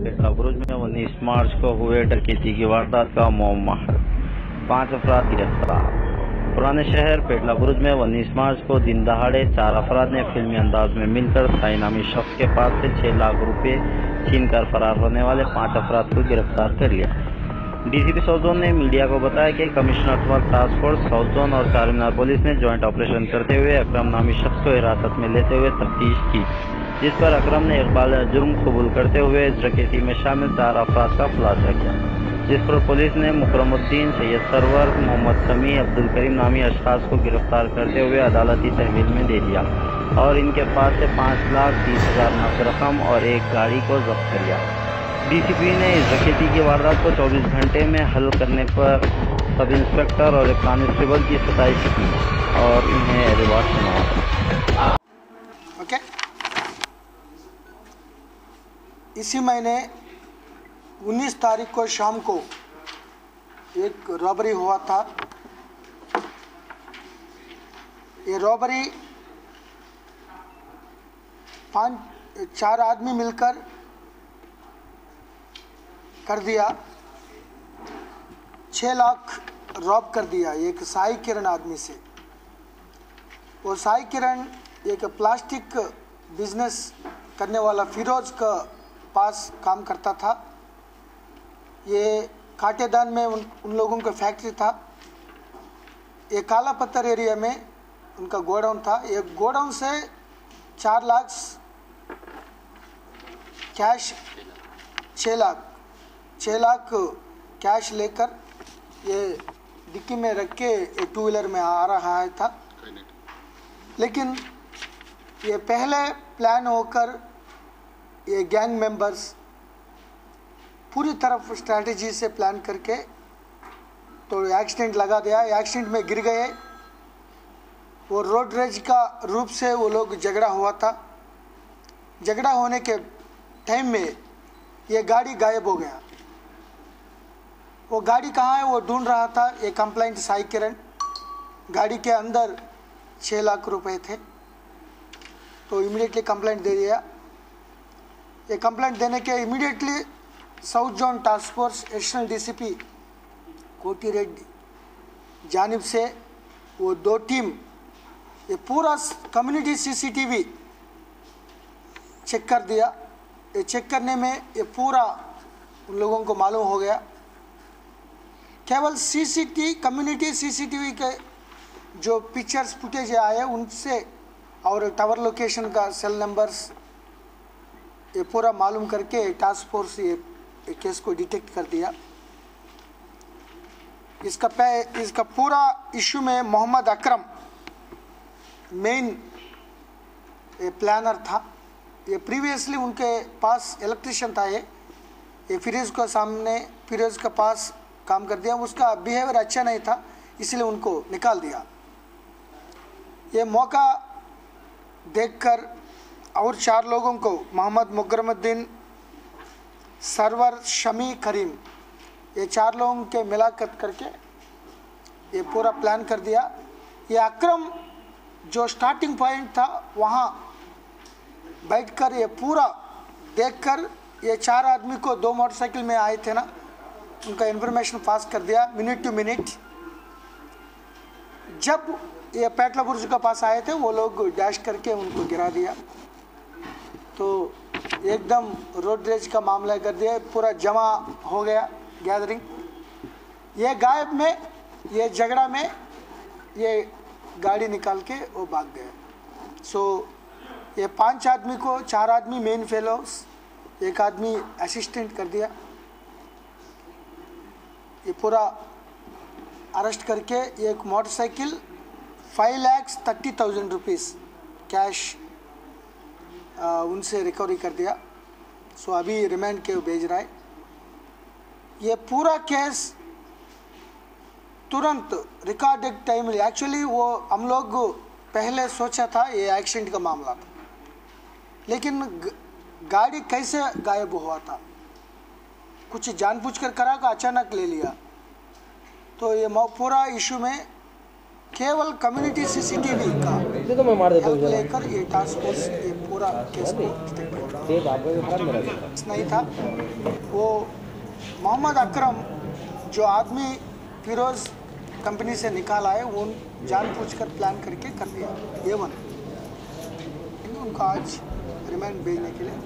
पेटला बुरुज में 19 मार्च को हुए डकैती की वारदात का मामला है। 5 अफराद गिरफ्तार। पुराने शहर पेटला बुरुज में 19 मार्च को दिन दहाड़े 4 अफराद ने फिल्मी अंदाज में मिलकर साई नामी शख्स के पास से 6 लाख रुपए छीनकर फरार होने वाले 5 अफराद को गिरफ्तार कर लिया। डीसीपी साउथ जोन ने मीडिया को बताया कि commissioner task force south zone और चारमीनार पुलिस ने ज्वाइंट ऑपरेशन करते हुए अकरम नामी शख्स को हिरासत में लेते हुए तफ्तीश की, जिस पर अकरम ने इकबाल जुर्म कबूल करते हुए इस डकैती में शामिल 4 अफराद का खुलासा किया, जिस पर पुलिस ने मुकरमुद्दीन, सैयद सरवर, मोहम्मद समी, अब्दुल करीम नामी अशखास को गिरफ्तार करते हुए अदालती तहवील में दे दिया और इनके पास से 5,30,000 नकद रकम और एक गाड़ी को जब्त कर लिया। डीसीपी ने इस डकैती की वारदात को 24 घंटे में हल करने पर सब इंस्पेक्टर और एक कांस्टेबल की सताइश की और इन्हें रिवार्ड सुनाया। ओके, इसी महीने 19 तारीख को शाम को एक रॉबरी हुआ था। ये रॉबरी 4 आदमी मिलकर कर दिया। 6 लाख रॉब कर दिया एक साई किरण आदमी से। वो साई किरण एक प्लास्टिक बिजनेस करने वाला फिरोज का पास काम करता था। ये काटेदान में उन लोगों का फैक्ट्री था। ये काला पत्थर एरिया में उनका गोडाउन था। ये गोडाउन से 4 लाख कैश 6 लाख कैश लेकर ये डिक्की में रख के 2 व्हीलर में आ रहा है था। लेकिन ये पहले प्लान होकर ये गैंग मेंबर्स पूरी तरफ स्ट्रैटेजी से प्लान करके तो एक्सीडेंट लगा दिया। एक्सीडेंट में गिर गए। वो रोड रेज का रूप से वो लोग झगड़ा हुआ था। झगड़ा होने के टाइम में ये गाड़ी गायब हो गया। वो गाड़ी कहाँ है वो ढूंढ रहा था। ये कंप्लेंट साई किरण, गाड़ी के अंदर 6 लाख रुपए थे, तो इमीडिएटली कंप्लेंट दे दिया। ये कंप्लेंट देने के immediately south zone task force additional DCP कोटी रेड्डी जानिब से वो 2 टीम ये पूरा कम्युनिटी सीसीटीवी चेक कर दिया। ये चेक करने में ये पूरा उन लोगों को मालूम हो गया। केवल कम्युनिटी सीसीटीवी के जो पिक्चर्स फुटेज आए उनसे और टावर लोकेशन का सेल नंबर्स ये पूरा मालूम करके टास्क फोर्स ये केस को डिटेक्ट कर दिया। इसका पूरा इशू में मोहम्मद अकरम मेन प्लानर था। ये प्रीवियसली उनके पास इलेक्ट्रिशियन था। ये फिरोज के पास काम कर दिया। उसका बिहेवियर अच्छा नहीं था, इसलिए उनको निकाल दिया। ये मौका देखकर और 4 लोगों को मोहम्मद मुकरमुद्दीन, सरवर, शमी, करीम ये 4 लोगों के मिलाकत करके ये पूरा प्लान कर दिया। ये अकरम जो स्टार्टिंग पॉइंट था वहाँ बैठकर ये पूरा देखकर ये 4 आदमी को 2 मोटरसाइकिल में आए थे ना, उनका इन्फॉर्मेशन पास कर दिया मिनट टू मिनट। जब ये पेटला बुरुज के पास आए थे वो लोग डैश करके उनको गिरा दिया। तो एकदम रोड रेज का मामला कर दिया। पूरा जमा हो गया गैदरिंग। ये गायब में ये झगड़ा में ये गाड़ी निकाल के वो भाग गए। सो ये 5 आदमी को 4 आदमी मेन फेलोस, 1 आदमी असिस्टेंट कर दिया। ये पूरा अरेस्ट करके एक मोटरसाइकिल 5,30,000 रुपीज़ कैश उनसे रिकवरी कर दिया। सो अभी रिमांड के भेज रहा है। ये पूरा केस तुरंत रिकॉर्डेड टाइम एक्चुअली वो हम लोग पहले सोचा था ये एक्सीडेंट का मामला था, लेकिन गाड़ी कैसे गायब हुआ था, कुछ जानबूझकर करा का अचानक ले लिया। तो ये पूरा इशू में केवल कम्युनिटी सीसीटीवी का तो मैं मार देता हेल्प हूँ लेकर ये टास्क फोर्स ये पूरा केस को देख आपका खराब मेरा नहीं था। वो मोहम्मद अकरम जो आदमी फिरोज कंपनी से निकाला है वो जानबूझकर प्लान करके कर दिया ये वन। उनको आज रिमांड भेजने के लिए